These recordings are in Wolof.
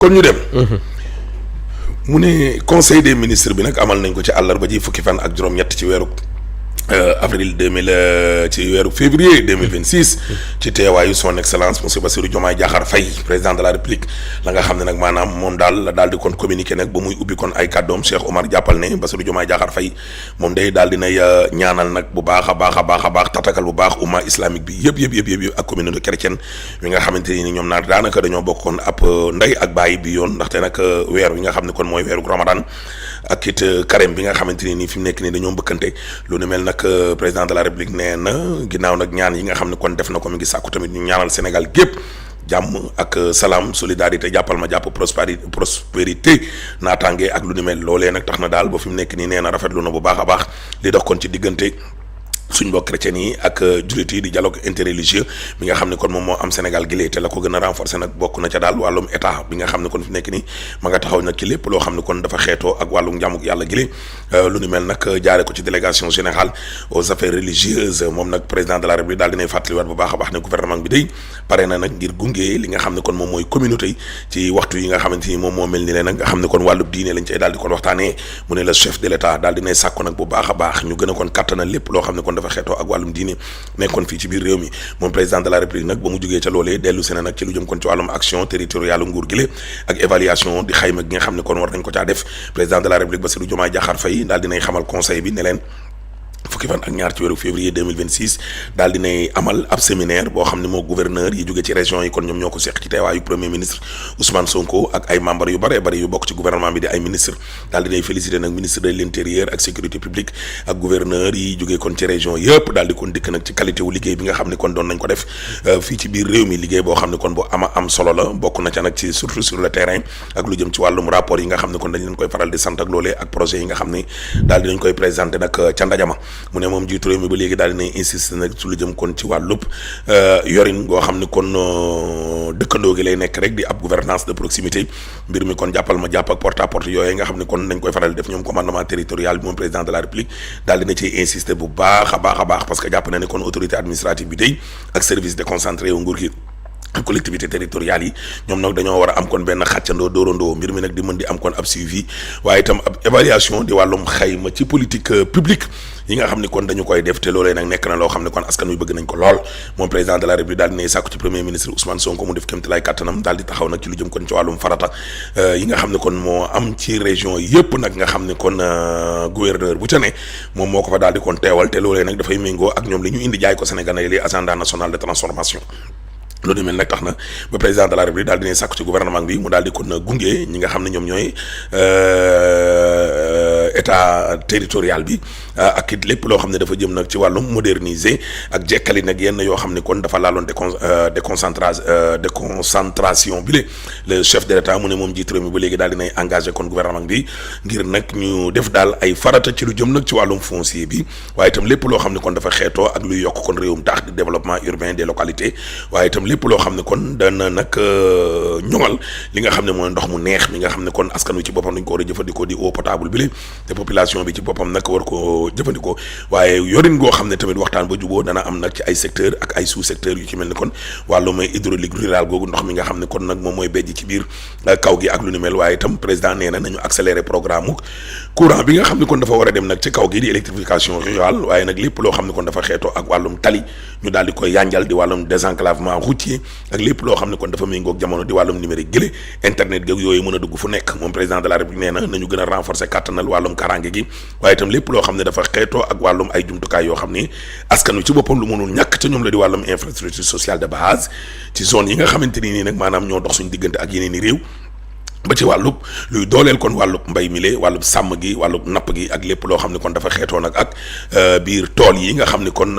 kon ñu dem. mu ne conseil des ministres bi nag amal nañ ko ci àllarba ji fukki fan ak juróom-ñett ci weeru avril ci weeru février 2026 ci teewaayu son excellence monsieur Bassirou Diomaye Diakhar Faye président de la république la nga xam ne nag maanaam moom daal la daal di kon communiqué nag ba muy ubbi kon ay kàddoom Cheikh Omar jàppal ne Bassirou Diomaye Diakhar Faye moom day daal dinay ñaanal nag bu baax a baax tatakal bu baax umma islamique bi yëpp ak communauté chrétienne wi nga xamante ni ñoom naa daanaka dañoo bokkoon ab ndey ak bàyyi bi yoon ndaxte nag weer wi nga xam ne kon mooy weeru Ramadan ak it carême bi nga xamante ni fi mu nekk nii dañoo mbëkkante lu ne mel nag président de la république nee na ginnaaw nag ñaan yi nga xam ne kon def na ko mi ngi sàkku tamit ñu ñaanal Sénégal gépp jàmm ak salaam solidarité jàppal ma jàpp prospérité naataange ak lu ni mel loolee nag tax na daal ba fi mu nekk nii nee na rafetlu na bu baax a baax li dox kon ci diggante suñ mbokk chrétiens yi ak jullit yi di dialogue interreligieux bi nga xam ne kon moom moo am Sénégal gi te la ko gën a renforcer nag bokk na ca daal wàllum état bi nga xam ne kon fi nekk nii ma nga taxaw nag ci lépp loo xam ne kon dafa xeetoo ak wàllum njàmmuk yàlla gi lu ni mel nag jaare ko ci délégation générale aux affaires religieuses moom nag président de la république daal dinay fàttaliwaat bu baax a baax ne gouvernement bi day pare na nag ngir gunge li nga xam ne kon moom mooy communauté yi ci waxtu yi nga xamante ni moom moo mel ni leen nag nga xam ne kon wàllub diine lañ cay daal di kon waxtaanee mu ne le chef de l'état daal dinay sàkku nag bu baax a baax ñu gën a kon kattanal lépp loo xam ne kon dafa xeetoo ak wàllum diine nekkoon fii ci biir réew mi moom président de la république nag ba mu jógee ca loolee dellu sene nag ci lu jëm kon ci wàllum action territoriale nguur gi ak évaluation di xayma gi nga xam ne kon war nañ ko caa def président de la république Bassirou Diomaye Diakhar Faye daal dinay xamal conseil bi ne leen fukki fan ak ñaar ci weeru février 2026 daal dinay amal ab séminaire boo xam ne moo gouverneur yi jóge ci région yi kon ñoom ñoo ko seq ci teewaayu premier ministre Ousmane Sonko ak ay membres yu bare yu bokk ci gouvernement bi di ay ministre daal dinay féliciter nag ministre de l'intérieur ak sécurité publique ak gouverneur yi jógee kon ci région yëpp daal di kon dikk nag ci qualité wu liggéey bi nga xam ne kon doon nañ ko def fii ci biir réew mi liggéey boo xam ne kon bu am solo la bokk na ca nag ci surtout sur le terrain ak lu jëm ci wàllum rapport yi nga xam ne kon dañ leen koy faral di sant ak loolee ak projet yi nga xam ne daal dinañ koy présenter nag ca ndajama mu ne moom jiitu réew mi ba léegi daal dinay insister nag su lu jëm kon ci wàllub yorin goo xam ne kon dëkkandoo gi lay nekk rek di ab gouvernance de proximité mbir mi kon jàppal ma jàpp ak porte à porte yooyu nga xam ne kon dañ koy faral def ñoom commandement territorial bi moom président de la république daal dina ciy insister bu baax a baax parce que jàpp na ne kon autorité administrative bi day ak service déconcentré yu nguur gi ak collectivité territoriale yi ñoom nag dañoo war a am kon benn xàccandoo dóorandoo mbir mi nag di mën di am kon ab suivi waaye itam ab évaluation di wàllum xayma ci politique publique yi nga xam ne kon dañu koy def te loolee nag nekk na loo xam ne kon askan wi bëgg nañ ko lool moom président de la république daal dinay sàkku ci premier ministre Ousmane Sonko mu def kéemtalaay kàttanam daal di taxaw nag ci lu jëm kon ci wàllum farata yi nga xam ne kon moo am ci région yëpp nag nga xam ne kon gouverneur bu ca ne moom moo ko fa daal di kon teewal te loolee nag dafay méngoo ak ñoom li ñu indi jaay ko Sénégalais li agenda national de transformation loolu mel nag tax na ba président de la république daal dinay sàkku ci gouvernement bi mu daal di kon gunge ñi nga xam ne ñoom ñooy état territorial bi ak it lépp loo xam ne dafa jëm nag ci wàllum moderniser ak jekkali nag yenn yoo xam ne kon dafa laaloon déconcentration bi le chef de l'état mu ne moom jiitu réew mi ba léegi daal dinay engagé kon gouvernement bi ngir nag ñu def daal ay farata ci lu jëm nag ci wàllum foncier bi waaye itam lépp loo xam ne kon dafa xeetoo ak luy yokk kon réewum taax di développement urbain des localités waaye itam lépp loo xam ne kon dana nag ñoŋal li nga xam ne mooy ndox mu neex mi nga xam ne kon askan wi ci boppam dañ ko war a jëfandikoo di eau potable bi te population bi ci boppam nag war ko jëfandikoo waaye yorin goo xam ne tamit waxtaan ba juboo dana am nag ci ay secteur ak ay sous secteur yu ci mel ni kon wàllu may hydraulique rural googu ndox mi nga xam ne kon nag moom mooy bejj ci biir kaw gi ak lu ni mel waaye itam président nee na nañu accélérer programme courant bi nga xam ne kon dafa war a dem nag ci kaw gi di électrification rurale waaye nag lépp loo xam ne kon dafa xeetoo ak wàllum tali ñu daal di koy yanjal di wàllum désenclavement routier ak lépp loo xam ne kon dafa méngoog jamono di wàllum numérique gële internet gi yooyu mën a dugg fu nekk moom président de la république nee na nañu gën a renforcer kàttanal wàllum karange gi waaye itam lépp loo xam ne dafa xeetoo ak wàllum ay jumtukaay yoo xam ne askan wi ci boppam lu mënul ñàkk ca ñoom la di wàllum infrastructure sociale de base ci zone yi nga xamante ni nii nag maanaam ñoo dox suñu diggante ak yeneen i réew ba ci wàllub luy dooleel kon wàllub mbay mi le wàllub sàmm gi wàllub napp gi ak lépp loo xam ne kon dafa xeetoo nag ak biir tool yi nga xam ne kon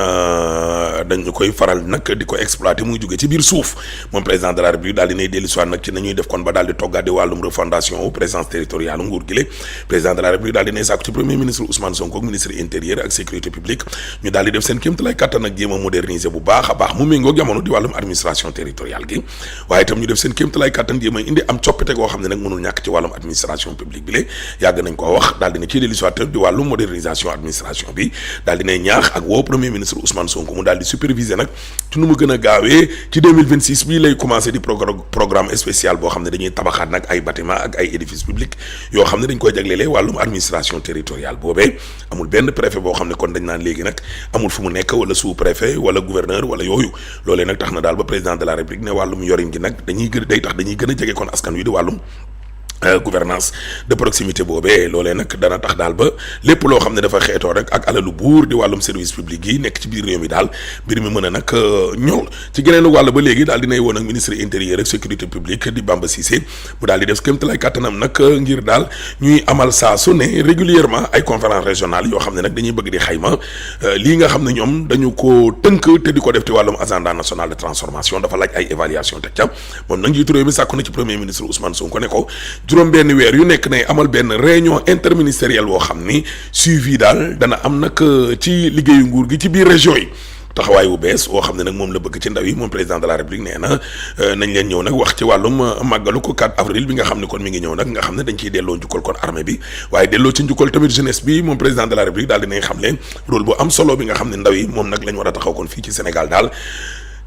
dañu koy faral nag di ko exploiter muy jóge ci biir suuf moom président de la république daal dinay dellu soit nag ci nañuy def kon ba daal di toggaat di wàllum refondation présence territoriale nguur gi le président de la république daal dinay sàkku ci premier ministre Ousmane Sonko ak ministre intérieur ak sécurité publique ñu daal di def seen kéemtalaay kàttan ak jéem a moderniser bu baax a baax mu méngoo jamono di wàllum administration territoriale gi waaye itam ñu def seen kéemtalaay kàttan jéem a indi am coppite goo xam ne nag mënul ñàkk ci wàllum administration publique bi yàgg nañ ko wax daal dina ci dellusiwaat di wàllum modernisation administration bi daal dinay ñaax ak woo premier ministre Ousmane Sonko mu daal di superviser nag ci nu mu gën a gaawee ci 2026 bii lay commencé di programme spécial boo xam ne dañuy tabaxaat nag ay bâtiment ak ay édifices publics yoo xam ne dañ koy jaglelee wàllum administration territoriale boobee amul benn préfet boo xam ne kon dañ naan léegi nag amul fu mu nekk wala sous préfet wala gouverneur wala yooyu loolee nag tax na daal ba président de la république ne wàllum yorin gi nag dañuy gën a jege kon askan wi di wàllum gouvernance de proximité boobee loolee nag dana tax daal ba lépp loo xam ne dafa xeetoo rek ak alalu buur di wàllum service public yi nekk ci biir réew mi daal mbir mi mën a nag ñool ci geneen wàll ba léegi daal dinay woon ak ministre intérieur ak sécurité publique di Bamba Cissé mu daal di def kéemtalaay kàttanam nag ngir daal ñuy amal saa su ne régulièrement ay conférence régionale yoo xam ne nag dañuy bëgg di xayma lii nga xam ne ñoom dañu ko tënk te di ko def ci wàllum agenda national de transformation dafa laaj ay évaluation teg ca moom nag njiitu réew mi sàkku na ci premier ministre Ousmane Sonko ne ko juróom benn weer yu nekk nay amal benn réunion interministérielle boo xam ni suivi daal dana am nag ci liggéeyu nguur gi ci biir région yi taxawaay bu bees woo xam ne nag moom la bëgg ci ndaw yi moom président de la république nee na nañ leen ñëw nag wax ci wàllum màggalu ko 4 avril bi nga xam ne kon mi ngi ñëw nag nga xam ne dañ ciy delloo njukkal kon armée bi waaye delloo ci njukkal tamit jeunesse bi moom président de la république daal dinañ xam leen rôle bu am solo bi nga xam ne ndaw yi moom nag lañ war a taxaw kon fii ci Sénégal daal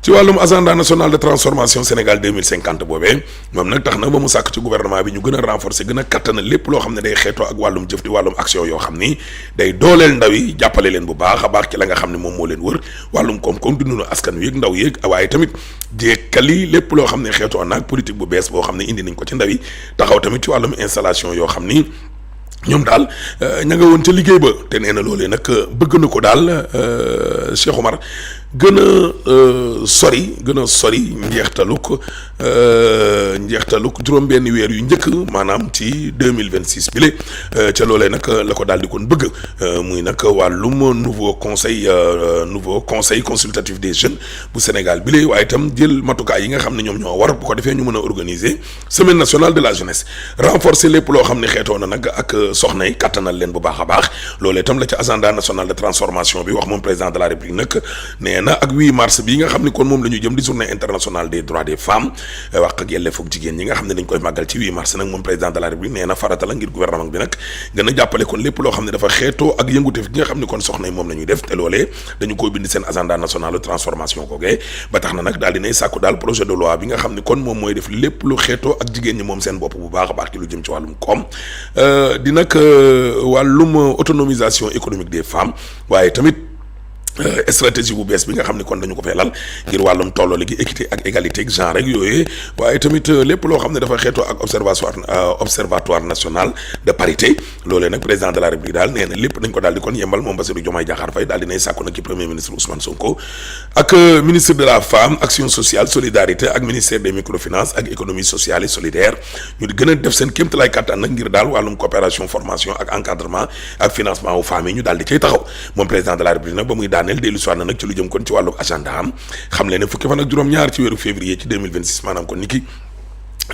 ci wàllum agenda national de transformation Sénégal 2050 boobee moom nag tax na ba mu sàkk ci gouvernement bi ñu gën a renforcer gën a kattanal lépp loo xam ne day xeetoo ak wàllum jëf di wàllum action yoo xam ni day dooleel ndaw yi jàppale leen bu baax a baax ci la nga xam ne moom moo leen wër wàllum koom-koom dundunu askan wi yëg ndaw yëg waaye tamit jekkali lépp loo xam ne xeetoo naag politique bu bees boo xam ne indi nañ ko ci ndaw yi taxaw tamit ci wàllum installation yoo xam ni ñoom daal ña nga woon ca liggéey ba te nee na loolee nag bëgg na ko daal Cheikh Omar gën a sori njeextaluk juróom-benn weer yu njëkk maanaam ci 2026 bi ca loolee nag la ko daal di kon bëgg muy nag wàllum nouveau conseil consultatif des jeunes bu Sénégal bi waaye itam jël matukaay yi nga xam ne ñoom ñoo war bu ko defee ñu mën a organiser semaine nationale de la jeunesse renforcer lépp loo xam ne xeetoo na nag ak soxna yi kattanal leen bu baax a baax loolee itam la ci agenda national de transformation bi wax moom président de la république nag nee na ak 8 mars bi nga xam ne kon moom la ñu jëm di journée internationale des droits des femmes wax ak yelleef ak jigéen ñi nga xam ne dañ koy màggal ci 8 mars nag moom président de la république nee na farata la ngir gouvernement bi nag gën a jàppale kon lépp loo xam ne dafa xeetoo ak yëngutef gi nga xam ne kon soxna yi moom la ñuy def te loolee dañu koy bind seen agenda national de transformation koogee ba tax na nag daal dinay sàkku daal projet de loi bi nga xam ne kon moom mooy def lépp lu xeetoo ak jigéen ñi moom seen bopp bu baax a baax ci lu jëm ci wàllum koom di nag wàllum autonomisation économique des femmes waaye tamit stratégie bu bees bi nga xam ne kon dañu ko fee lal ngir wàllum tolloo gi équité ak égalité ak genre rek yooyu waaye tamit lépp loo xam ne dafa xeetoo ak observatoire national de parité loolee nag président de la république daal nee na lépp dañ ko daal di kon yembal moom Bassirou Diomaye Diakhar Faye daal dinay sàkku nag ci premier ministre Ousmane Sonko ak ministre de la femme action sociale solidarité ak ministère des microfinances ak économie sociale et solidaire ñu gën a def seen kéemtalaay kàttan nag ngir daal wàllum coopération formation ak encadrement ak financement wu femmes yi ñu daal di cay taxaw moom président de la république nag ba muy daaneel dellu soit na nag ci lu jëm kon ci wàllu agenda am xam leen ne fukki fan ak juróom-ñaar ci weeru février ci 2026 maanaam kon ni ki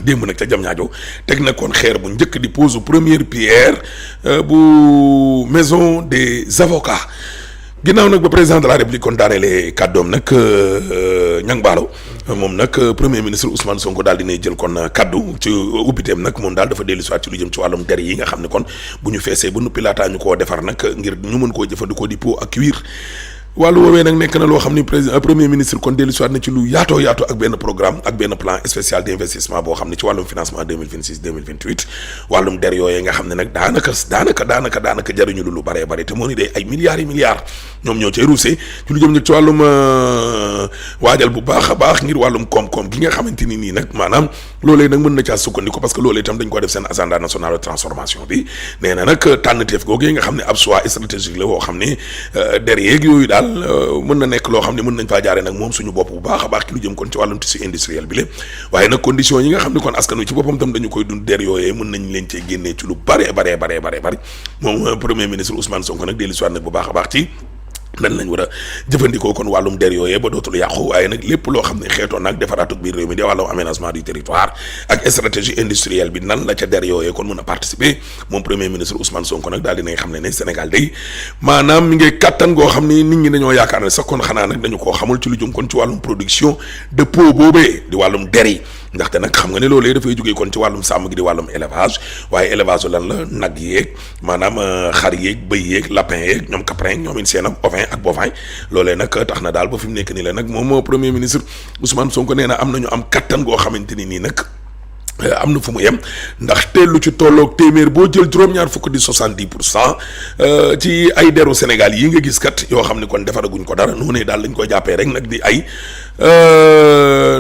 démb nag ca Diamniadio teg na kon xeer bu njëkk di pose première pierre bu maison des avocats ginnaaw nag ba président de la république kon daanelee kàddoom nag Niang Ballo moom nag premier ministre Ousmane Sonko daal dinay jël kon kaddu ci ubbiteem nag moom daal dafa dellu si waat ci lu jëm ci wàllum der yi nga xam ne kon bu ñu feesee ba noppi laataa ñu koo defar nag ngir ñu mën koo jëfandikoo di pot ak cuir wàllu woowee nag nekk na loo xam ni premier ministre kon dellu si waat na ci lu yaatoo ak benn programme ak benn plan spécial d'investissement boo xam ne ci wàllum financement 2026 2028 wàllum der yooyee nga xam ne nag daanaka jariñu lu baree bare te moo ni day ay milliards ñoom ñoo cay ruusee ci lu jëm nag ci wàllum waajal bu baax a baax ngir wàllum koom-koom gi nga xamante ni nii nag maanaam loolee nag mën na caa sukkandiku parce que loolee itam dañ ko def seen agenda national de transformation bi nee na nag tànn-teef googee nga xam ne ab choix stratégique la boo xam ne der yeeg yooyu daal mën na nekk loo xam ne mën nañ faa jaaree nag moom suñu bopp bu baax a baax ci lu jëm kon ci wàllum tissu industriel bi la waaye nag condition yi nga xam ne kon askan wi ci boppam tam dañu koy dund der yooyee mën nañ leen cee génnee ci lu bare moom premier ministre Ousmane Sonko nag dellu si waat nag bu baax a baax ci nan lañ war a jëfandikoo kon wàllum der yooyee ba dootul yàqu waaye nag lépp loo xam ne xeetoon nag defaraatuk biir réew mi di wàllum aménagement du territoire ak stratégie industrielle bi nan la ca der yooyee kon mën a participer moom premier ministre Ousmane Sonko nag daal dinay xam ne Sénégal day maanaam mi ngi kattan goo xam ne nit ñi dañoo yaakaar ne sax kon xanaa nag dañu koo xamul ci lu jëm kon ci wàllum production de peau boobee di wàllum der yi ndaxte nag xam nga ne loolee dafay jógee kon ci wàllum sàmm gi di wàllum élevage waaye élevage lan la nag yeeg maanaam xar yeeg bëy yeeg lapin yeeg ñoom caprin ñoom in seen ak ovin ak bovin loolee nag tax na daal ba fi mu nekk nii la nag moom premier ministre Ousmane Sonko nee na am nañu am kattan goo xamante ni nii nag am na fu mu yem ndax te lu ci tolloog téeméer boo jël juróom-ñaar fukk di 70% ci ay deru Sénégal yi nga gis kat yoo xam ne kon defaraguñ ko dara noonu daal lañ koy jàppee rek nag di ay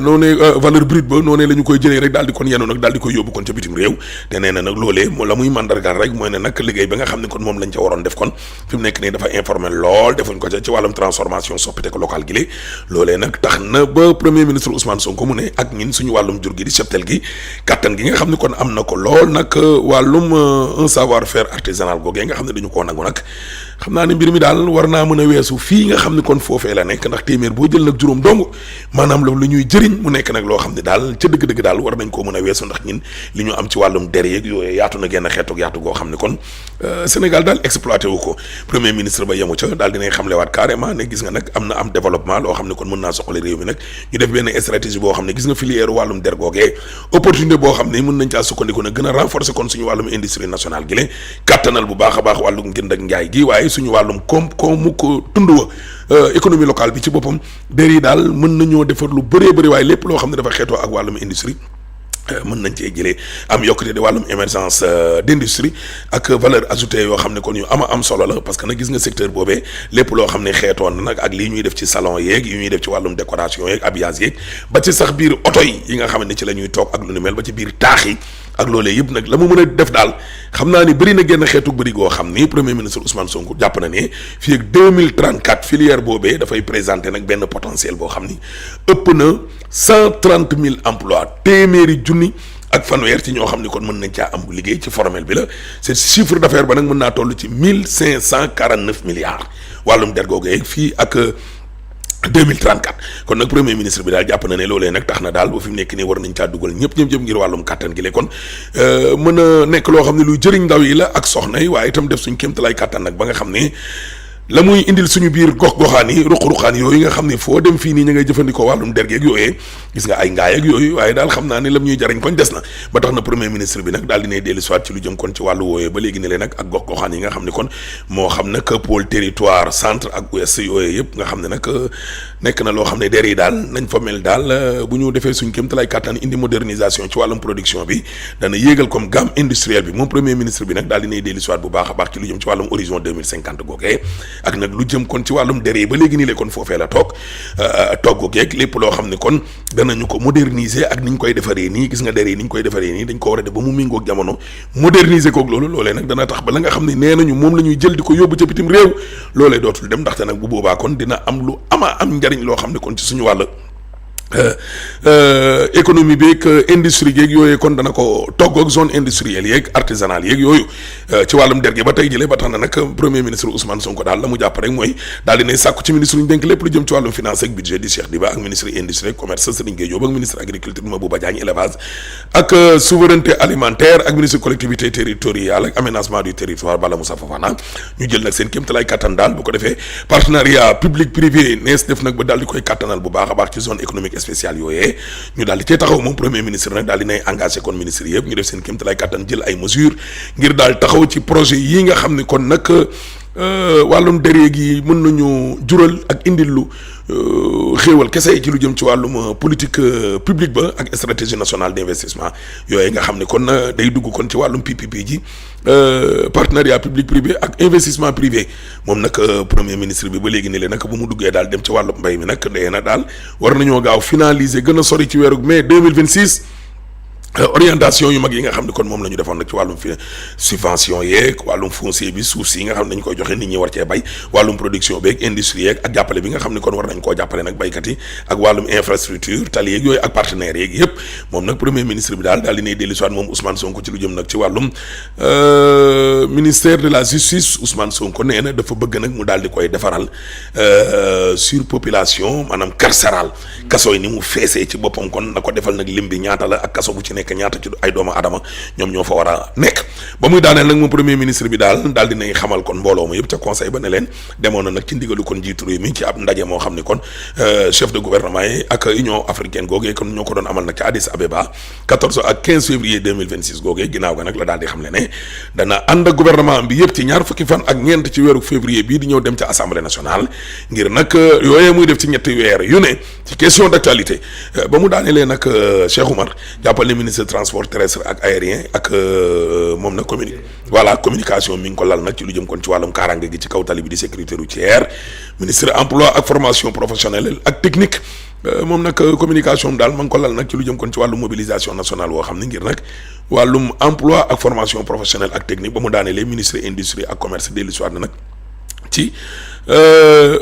noonu valeur brute ba noonu la ñu koy jëlee rek daal di kon yenu nag daal di koy yóbbu kon ca bitim réew te nee na nag loolee la muy mandargaal rek mooy ne nag liggéey ba nga xam ne kon moom lañ ca waroon def kon fi mu nekk nii dafa informel lool defuñ ko ca ci wàllum transformation soppite ko local gi loolee nag tax na ba premier ministre Ousmane Sonko mu ne ak ñin suñu wàllum jur gi di cheptel gi kattan gi nga xam ne kon am na ko lool nag wàllum un savoir faire artisanal googee nga xam ne dañu koo nangu nag xam naa ne mbir mi daal war naa mën a weesu fii nga xam ne kon foofee la nekk ndax téeméer boo jël nag juróom dong maanaam loolu lu ñuy jëriñ mu nekk nag loo xam ne daal ca dëgg-dëgg daal war nañ koo mën a weesu ndax ñin li ñu am ci wàllum der yeeg yooyu yaatu na genn xeetoog yaatu goo xam ne kon Sénégal daal exploité wu ko premier ministre ba yemu ca daal dinay xamlewaat carrément ne gis nga nag am na am développement loo xam ne kon mën naa soxla réew mi nag ñu def benn stratégie boo xam ne gis nga filière wàllum der googee opportunité boo xam ne mën nañ caa sukkandiku nag gën a renforcer kon suñu wàllum industrie nationale gi kattanal bu baax a baax wàllum jënd ak njaay gi waaye suñu wàllum koom ko tund wa économie locale bi ci boppam der yi daal mën nañoo defar lu bëree bëri waaye lépp loo xam ne dafa xeetoo ak wàllum industrie mën nañ cee jëlee am yokkute di wàllum émergence d'industrie ak valeur ajoutée yoo xam ne kon yu am solo la parce que nag gis nga secteur boobee lépp loo xam ne xeetoon na nag ak lii ñuy def ci salon yeeg yu ñuy def ci wàllum décoration yeeg habillage yeeg ba ci sax biir oto yi nga xam ne ci la ñuy toog ak lu ni mel ba ci biir taax yi ak loolee yëpp nag la mu mën a def daal xam naa ni bëri na genn xeetu bëri goo xam ni premier ministre Ousmane Sonko jàpp na ne fii ak 2034 filière boobee dafay présenter nag benn potentiel boo xam ni ëpp na 130 000 emplois téeméeri junni ak fanweer ci ñoo xam ni kon mën nañ caa am liggéey ci formel bi la c'est chiffre d'affaires ba nag mën naa toll ci 1549 milliards wàllum der googee fii ak 2034 kon nag premier ministre bi daal jàpp na ne loolee nag tax na daal ba fi mu nekk nii war nañ caa dugal ñëpp ngir wàllum kàttan gi le kon mën a nekk loo xam ne luy jëriñ ndaw yi la ak soxna yi waaye itam def suñ kéemtalaay kàttan nag ba nga xam ne la muy indil suñu biir gox-goxaan yi ruq-ruqaan yooyu nga xam ne foo dem fii nii ñu ngay jëfandikoo wàllum dergeeg yooyee gis nga ay ngaay ak yooyu waaye daal xam naa ne lam ñuy jariñ koñ des na ba tax na premier ministre bi nag daal dinay dellu soit ci lu jëm kon ci wàllu wooyee ba léegi ne leen nag ak gox-goxaan yi nga xam ne kon moo xam nag pôle territoire centre ak ouest yooyee yëpp nga xam ne nag nekk na loo xam ne der yi daal nañ fa mel daal bu ñu defee suñ kéemtalaay kàttan indi modernisation ci wàllum production bi dana yéegal comme gamme industrielle bi moom premier ministre bi nag daal dinay dellu soit bu baax a baax ci lu jëm ci wàllum horizon 2050 googee ak nag lu jëm kon ci wàllum der yi ba léegi nii la kon foofee la togg geeg lépp loo xam ne kon danañu ko moderniser ak ni ñu koy defaree nii gis nga der yi ni ñu koy defaree nii dañ ko war a def ba mu méngoog jamono moderniser koog loolu loolee nag dana tax ba la nga xam ne nee nañu moom la ñuy jël di ko yóbbu ca bitim réew loolee dootul dem ndaxte nag bu boobaa kon dina am lu am njariñ loo xam ne kon ci suñu wàll économie bi ak industrie yeeg yooyu kon dana ko togg ak zone industrielle yeeg artisanale yeeg yooyu ci wàllum derge ba tey jëlee ba tax na nag premier ministre Ousmane Sonko daal la mu jàpp rek mooy daal dinay sàkku ci ministre ñu dénk lépp lu jëm ci wàllum finance ak budget di Cheikh Diba ak ministre industrie commerce Serigne Gueye Diop ak ministre agriculture Mabouba Diagne élevage ak souveraineté alimentaire ak ministre collectivité territoriale ak aménagement du territoire Bala Moussa Fofana ñu jël nag seen kéemtalaay kattan daal bu ko defee partenariat public privé nees def nag ba daal di koy kattanal bu baax a baax ci zone économique spécial yooyee ñu daal di cee taxaw moom premier ministre nag daal di nay engagé kon ministre yëpp ñu def seen kéemtalaay kattan jël ay mesures ngir daal taxaw ci projet yi nga xam ne kon nag wàllum deree gi mën nañu jural ak indil lu xéewal kese ci lu jëm ci wàllum politique publique ba ak stratégie nationale d'investissement yooyu nga xam ne kon day dugg kon ci wàllum PPP ji partenariat public privé ak investissement privé moom nag premier ministre bi ba léegi ne leen nag bu mu duggee daal dem ci wàllum mbay mi nag dee na daal war nañoo gaaw finaliser gën a sori ci weeru mai 2026 orientation yu mag yi nga xam ne kon moom la ñu defoon nag ci wàllum subvention yeeg wàllum foncier bi suuf si yi nga xam ne dañ koy joxe nit ñi war cee bay wàllum production beeg industrie yeeg ak jàppale bi nga xam ne kon war nañ koo jàppale nag baykat yi ak wàllum infrastructure tali yeeg yooyu ak partenaires yeeg yëpp moom nag premier ministre bi daal di nay dellu soit moom Ousmane Sonko ci lu jëm nag ci wàllum ministère de la justice Ousmane Sonko nee na dafa bëgg nag mu daal di koy defaral surpopulation maanaam carcérale kaso yi ni mu feesee ci boppam kon na ko defal nag lim bi ñaata la ak kaso bu ci nekk ñaata ci ay doomu adama ñoom ñoo fa war a nekk ba muy daaneel nag moom premier ministre bi daal dinay xamal kon mbooloo ma yëpp ca conseil ba ne leen demoon na nag ci ndigalu kon jiitu réew mi ci ab ndaje moo xam ni kon chef de gouvernement yi ak Union africaine googee kon ñoo ko doon amal nag ca Addis Abeba 14 ak 15 février 2026 googee ginnaaw ga nag la daal di xam le ne dana ànd ak gouvernement bi yëpp ci ñaar fukki fan ak ñeent ci weeru février bii di ñëw dem ca assemblée nationale ngir nag yooyee muy def ci ñetti weer yu ne ci question d'actualité ba mu daanelee nag Cheikh Oumar jàppal ne ministre transport terrestre ak aérien ak moom nag communication mi ngi ko lal nag ci lu jëm kon ci wàllum kaaraange gi ci kaw tali bi di sécurité routière ministre emploi ak formation professionnelle ak technique moom nag communication daal ma ngi ko lal nag ci lu jëm kon ci wàllum mobilisation nationale woo xam ne ngir nag wàllum emploi ak formation professionnelle ak technique ba mu daanelee ministre industrie ak commerce dellu si waat na nag ci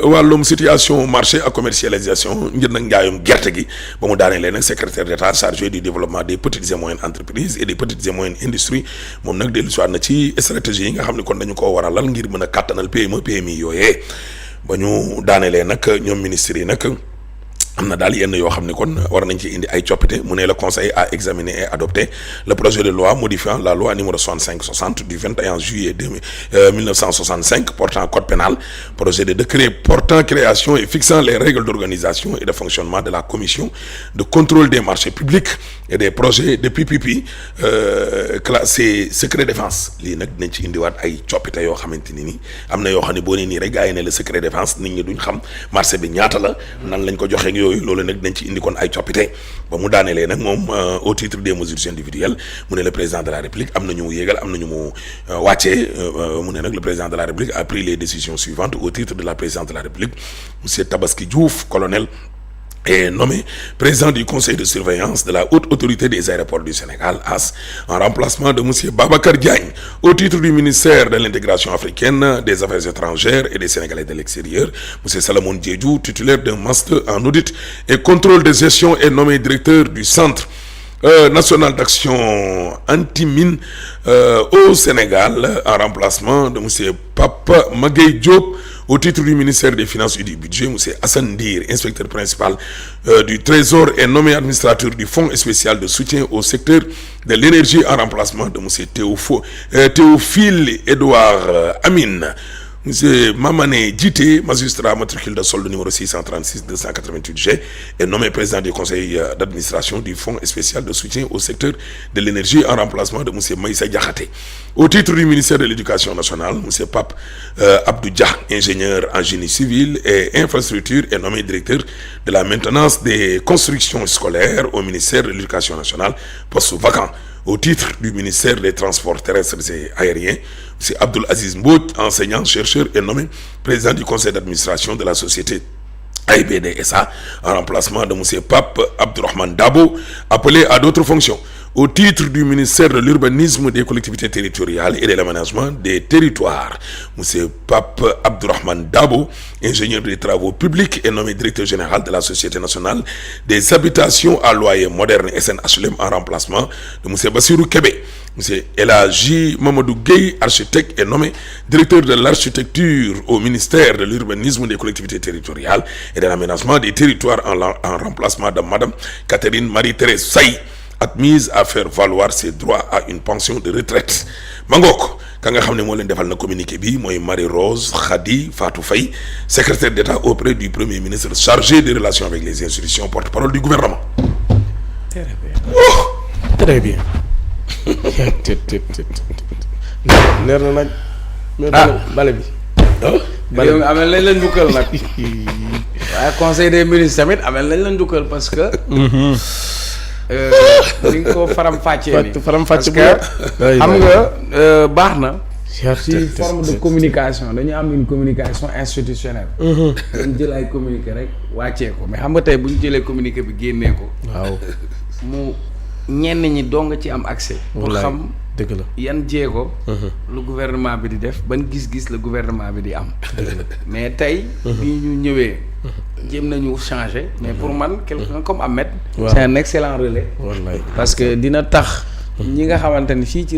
wàllum situation marché ak commercialisation njënd ak njaayum gerte gi ba mu daanelee nag secrétaire d'État chargé du développement des petites et moyennes entreprises et des petites et moyennes industries moom nag dellu si waat na ci stratégie yi nga xam ne kon dañu koo war a lal ngir mën a kàttanal PME PMI yooyee ba ñu daanelee nag ñoom ministres yi nag am na daal yenn yoo xam ne kon war nañ ci indi ay coppite mu ne le conseil a examiné et adopté le projet de loi modifiant la loi numéro 65/60 du 21 juillet 1965 portant code pénal, projet de décret portant création et fixant les règles d'organisation et de fonctionnement de la commission de contrôle des marchés publics et des projets de PPP classé secret défense. Lii nag dinañ ci indiwaat ay coppite yoo xamante ni nii am na yoo xam ne boo nee nii rek gars yi ne le secret défense nit ñi duñ xam marché bi ñaata la nan lañ ko joxee yooyu loolu nag dañ ci indi kon ay coppite ba mu daanelee nag moom au titre des mesures individuelles mu ne le président de la République am na ñu mu yéegal am na ñu mu wàccee mu ne nag le président de la République a pris les décisions suivantes au titre de la présidence de la République. Monsieur Tabaski Diouf, colonel, est nommé président du conseil de surveillance de la haute autorité des aéroports du Sénégal, AS, en remplacement de monsieur Babacar Diagne, au titre du ministère de l'intégration africaine, des affaires étrangères et des Sénégalais de l'extérieur. Monsieur Salomon Diédhiou, titulaire d'un master en audit et contrôle de gestion, est nommé directeur du centre national d'action anti-mine au Sénégal, en remplacement de monsieur Papa Magueye Diop. Au titre du ministère des Finances et du Budget, M. Hassan Dir, inspecteur principal du Trésor, est nommé administrateur du Fonds spécial de soutien au secteur de l'énergie en remplacement de M. Théophile Edouard Amine. M. Mamane Djité, magistrat matricule de solde numéro 636-288G, est nommé président du conseil d'administration du Fonds spécial de soutien au secteur de l'énergie en remplacement de M. Maïssa Diakhaté. Au titre du ministère de l'Éducation nationale, M. Pape Abdou Dia, ingénieur en génie civil et infrastructure, est nommé directeur de la maintenance des constructions scolaires au ministère de l'Éducation nationale, poste vacant. Au titre du ministère des Transports terrestres et aériens, M. Abdoul Aziz Mbodj, enseignant-chercheur, est nommé président du conseil d'administration de la société AIBD SA, en remplacement de M. Pape Abdourahmane Dabo, appelé à d'autres fonctions. Au titre du ministère de l'urbanisme, des collectivités territoriales et de l'aménagement des territoires, M. Pape Abdourahmane Dabo, ingénieur des travaux publics, est nommé directeur général de la Société nationale des habitations à loyer moderne SNHLM, en remplacement de M. Bassirou Kébé. M. Elhaji Mamadou Gueye, architecte, est nommé directeur de l'architecture au ministère de l'urbanisme, des collectivités territoriales et de l'aménagement des territoires, en remplacement de Mme Catherine Marie-Thérèse Saï, admise à faire valoir ses droits à une pension de retraite. Mangok ka nga xam ne moo leen defal na communiqué bi mooy Marie-Rose Khady Fatou Faye, secrétaire d'État auprès du Premier ministre chargé des relations avec les institutions, porte-parole du gouvernement. Très bien. Oh, très bien. leer na nag. bale bi. bale bi amel nañ la njukkal nag. waaye conseil des ministres tamit amel nañ la njukkal parce que. ni nga ko faram-fàccee nii parce que xam nga baax na. ci forme de communication dañu am une communication institutionnelle. dañ jël ay communiqué rek wàccee ko mais xam nga tey bu ñu jëlee communiqué bi génnee ko. waaw mu ñenn ñi dong ci am accès. pour xam dëgg la yan jéego. lu gouvernement bi di def ban gis-gis la gouvernement bi di am. mais tey. bi ñu ñëwee. jéem nañu changer mais pour man quelqu'un comme Ahmed. c'est un excellent relais. wallaay parce que dina tax. ñi nga xamante ni fii ci